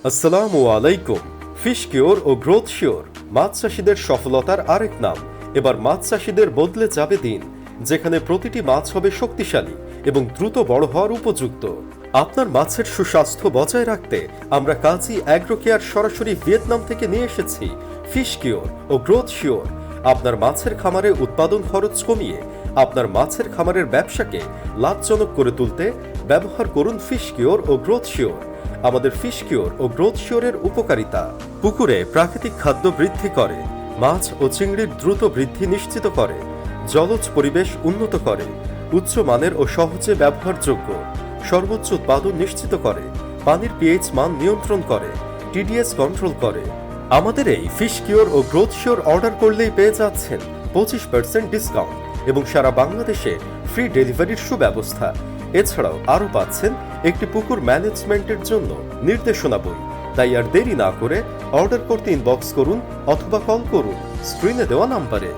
আসসালামু আলাইকুম। Fish cure ও growth sure মাছ চাষিদের সফলতার আরেক নাম। এবার মাছ চাষিদের বদলে যাবে দিন, যেখানে প্রতিটি মাছ হবে শক্তিশালী এবং দ্রুত বড় হওয়ার উপযুক্ত। আপনার মাছের সুস্বাস্থ্য বজায় রাখতে আমরা কাজী অ্যাগ্রো কেয়ার সরাসরি ভিয়েতনাম থেকে নিয়ে এসেছি ফিশ কিওর ও গ্রোথ শিওর। আপনার মাছের খামারে উৎপাদন খরচ কমিয়ে আপনার মাছের খামারের ব্যবসাকে লাভজনক করে তুলতে ব্যবহার করুন ফিশ কিওর ও গ্রোথ শিওর। আমাদের ফিশ কিওর ও গ্রোথ শিওরের উপকারিতা: পুকুরে প্রাকৃতিক খাদ্য বৃদ্ধি করে, মাছ ও চিংড়ির দ্রুত বৃদ্ধি নিশ্চিত করে, জলজ পরিবেশ উন্নত করে, উচ্চমানের ও সহজে ব্যবহারযোগ্য, সর্বোচ্চ উৎপাদন নিশ্চিত করে, পানির পিএইচ মান নিয়ন্ত্রণ করে, টিডিএস কন্ট্রোল করে। আমাদের এই ফিশ কিওর ও গ্রোথ শিওর অর্ডার করলেই পেয়ে যাচ্ছেন 25% ডিসকাউন্ট এবং সারা বাংলাদেশে ফ্রি ডেলিভারির সুব্যবস্থা। এছাড়াও আরও পাচ্ছেন একটি পুকুর ম্যানেজমেন্টের জন্য নির্দেশনা বই। তাই আর দেরি না করে অর্ডার করতে ইনবক্স করুন অথবা কল করুন স্ক্রিনে দেওয়া নাম্বারে।